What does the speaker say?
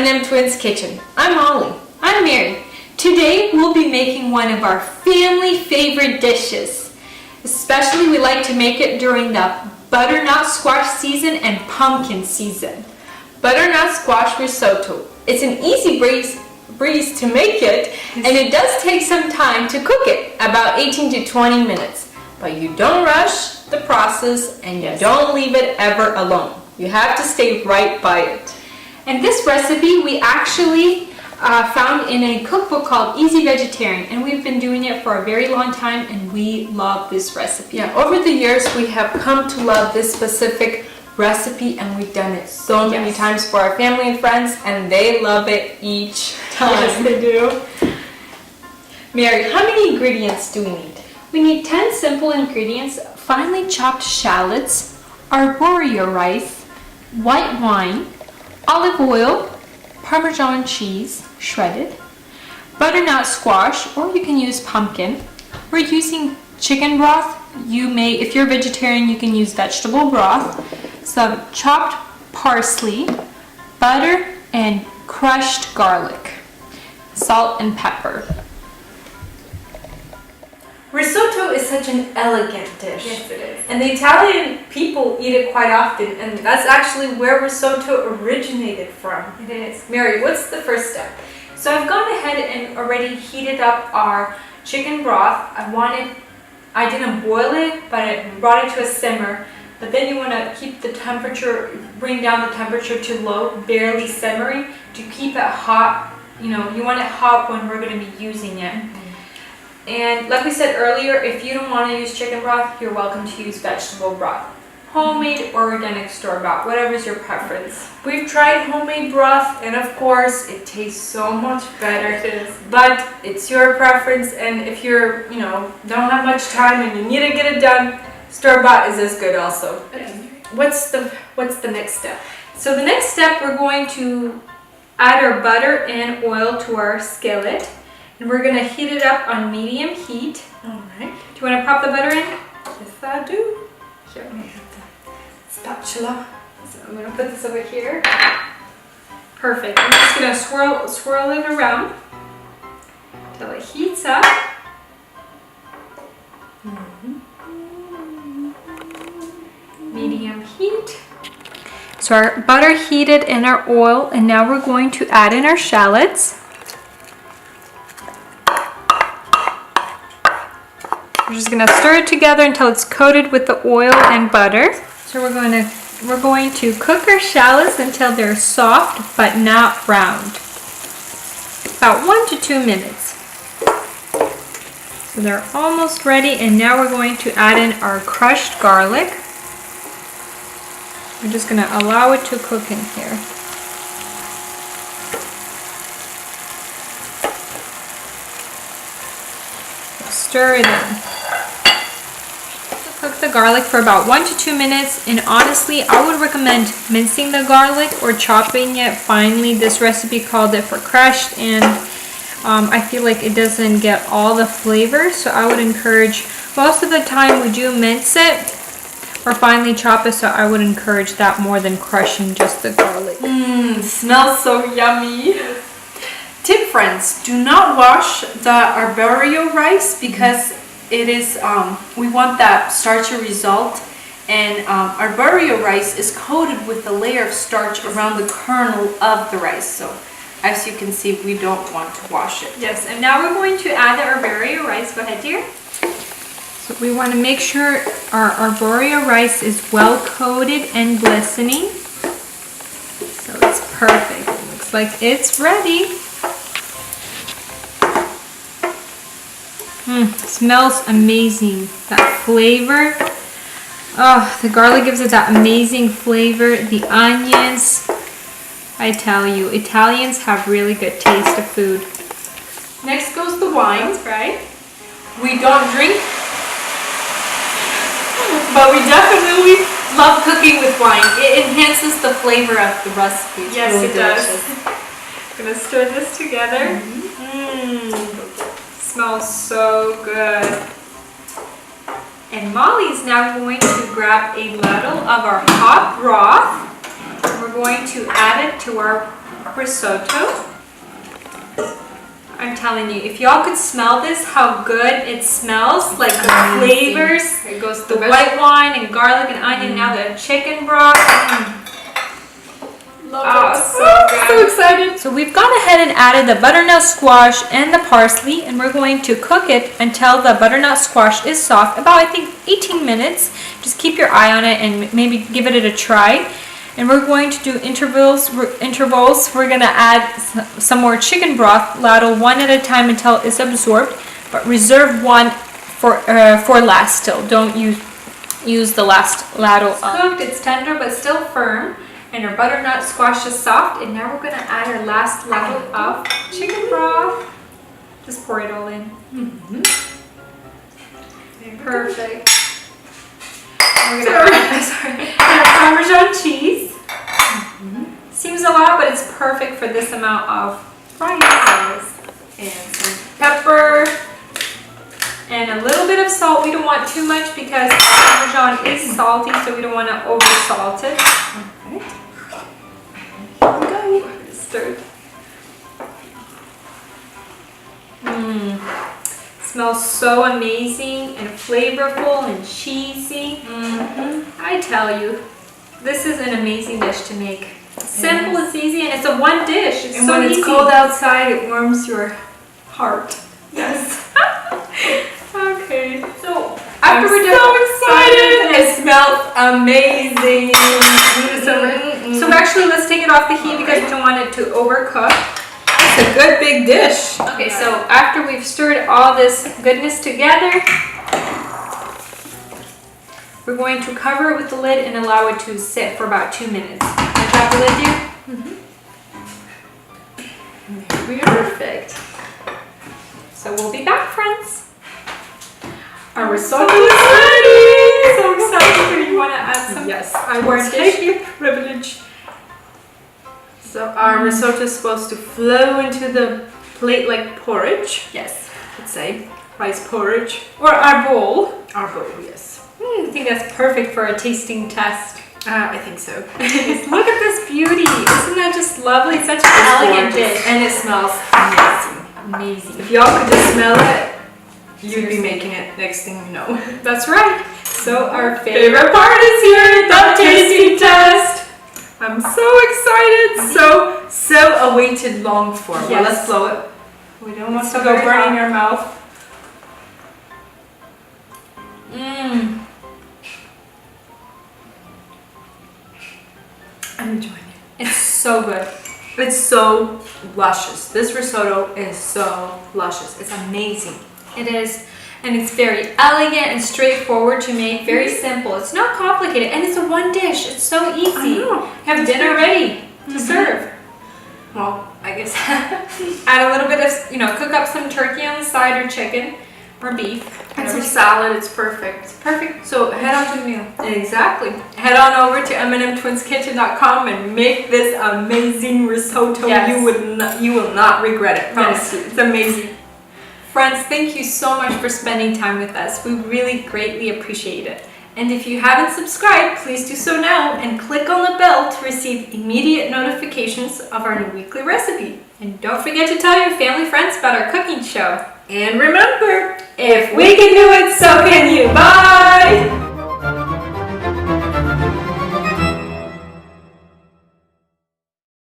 MnMTwinsKitchen. I'm Molly. I'm Mary. Today we'll be making one of our family favorite dishes. Especially we like to make it during the butternut squash season and pumpkin season. Butternut Squash Risotto. It's an easy breeze to make it, and it does take some time to cook it, about 18 to 20 minutes. But you don't rush the process and you don't leave it ever alone. You have to stay right by it. And this recipe we actually found in a cookbook called Easy Vegetarian, and we've been doing it for a very long time and we love this recipe. Yeah, over the years we have come to love this specific recipe, and we've done it so many times for our family and friends, and they love it each time. Yes, they do. Mary, how many ingredients do we need? We need 10 simple ingredients: finely chopped shallots, arborio rice, white wine, olive oil, Parmesan cheese, shredded, butternut squash, or you can use pumpkin. We're using chicken broth. You may, if you're a vegetarian, you can use vegetable broth, some chopped parsley, butter, and crushed garlic, salt and pepper. Risotto is such an elegant dish. Yes, it is. And the Italian people eat it quite often, and that's actually where risotto originated from. It is. Mary, what's the first step? So I've gone ahead and already heated up our chicken broth. I didn't boil it, but I brought it to a simmer. But then you want to keep the temperature, bring down the temperature to low, barely simmering, to keep it hot. You know, you want it hot when we're going to be using it. And like we said earlier, if you don't want to use chicken broth, you're welcome to use vegetable broth. Homemade or organic store-bought, whatever's your preference. We've tried homemade broth, and of course, it tastes so much better. It is. But it's your preference, and if you're, don't have much time and you need to get it done, store-bought is as good also. Yes. What's the next step? So the next step, we're going to add our butter and oil to our skillet. And we're going to heat it up on medium heat. Alright. Do you want to pop the butter in? Yes, I do. Here. I have the spatula. So I'm going to put this over here. Perfect. I'm just going to swirl it around until it heats up. Medium heat. So our butter heated in our oil, and now we're going to add in our shallots. We're just going to stir it together until it's coated with the oil and butter. So we're going to cook our shallots until they're soft but not browned. About 1 to 2 minutes. So they're almost ready, and now we're going to add in our crushed garlic. We're just going to allow it to cook in here. Stir it in. Cook the garlic for about 1 to 2 minutes, and honestly I would recommend mincing the garlic or chopping it finely. This recipe called it for crushed, and I feel like it doesn't get all the flavor, so I would encourage, most of the time we do mince it or finely chop it, so I would encourage that more than crushing just the garlic. Smells so yummy. Tip, friends, do not wash the arborio rice because it is, we want that starchy result, and arborio rice is coated with a layer of starch around the kernel of the rice. So as you can see, we don't want to wash it. Yes, and now we're going to add the arborio rice. Go ahead, dear. So we want to make sure our arborio rice is well coated and glistening. So it's perfect. It looks like it's ready. Smells amazing. That flavor. Oh, the garlic gives it that amazing flavor. The onions. I tell you, Italians have really good taste of food. Next goes the wine. That's right. We don't drink, but we definitely love cooking with wine. It enhances the flavor of the recipe. It's Yes, really it delicious. does. I'm gonna stir this together. Smells so good. And Molly's now going to grab a ladle of our hot broth. We're going to add it to our risotto. I'm telling you, if y'all could smell this, how good it smells, like the flavors, It goes the white wine and garlic and onion, now the chicken broth. So excited. So we've gone ahead and added the butternut squash and the parsley, and we're going to cook it until the butternut squash is soft, about I think 18 minutes. Just keep your eye on it and maybe give it a try. And we're going to do intervals. We're going to add some more chicken broth, ladle one at a time until it's absorbed, but reserve one for last still. Don't use the last ladle. It's cooked, it's tender but still firm, and our butternut squash is soft. And now we're going to add our last ladle of chicken broth. Just pour it all in. Perfect. We're going to add Parmesan cheese. Seems a lot, but it's perfect for this amount of rice. And some pepper. And a little bit of salt. We don't want too much because Parmesan is salty, so we don't want to over salt it. Here we go. Stir. Smells so amazing and flavorful and cheesy. I tell you, this is an amazing dish to make. Simple, it's easy, and it's a one dish. It's And so when easy. it's cold outside, it warms your heart. Yes. Okay. So I'm after we're so done, excited. It smells amazing. So actually, let's take it off the heat because we don't want it to overcook. It's a good big dish. Okay, so after we've stirred all this goodness together, we're going to cover it with the lid and allow it to sit for about 2 minutes. Can I drop the lid, dear? Perfect. So we'll be back, friends. Our risotto is ready. So excited. You want to add some? Yes, I to our will dish? take the privilege. So our risotto is supposed to flow into the plate like porridge. Yes. Let's say rice porridge. Or our bowl. Our bowl, yes. I think that's perfect for a tasting test. I think so. Look at this beauty. Isn't that just lovely? It's such an elegant dish. And it smells amazing. Amazing. If y'all could just smell it, you'd be Seriously. making it next thing you know. That's right. So our Favorite part is here, the tasting test. I'm so excited. So awaited, longed for. Well, Yes. let's blow it. We don't want Let's to go go burning burning your mouth. I'm enjoying it. It's so good. It's so luscious. This risotto is so luscious. It's amazing. It is. And it's very elegant and straightforward to make. Very simple. It's not complicated. And it's a one dish. It's so easy. I know. Have dinner ready to serve. Well, I guess. Add a little bit of, cook up some turkey on the side or chicken or beef. And some salad. It's perfect. Perfect. So head on to the meal. Exactly. Head on over to MnMTwinsKitchen.com and make this amazing risotto. Yes. You will not regret it. Promise Yes. you. It's amazing. Friends, thank you so much for spending time with us. We really greatly appreciate it. And if you haven't subscribed, please do so now and click on the bell to receive immediate notifications of our new weekly recipe. And don't forget to tell your family friends about our cooking show. And remember, If we can do it, so can you.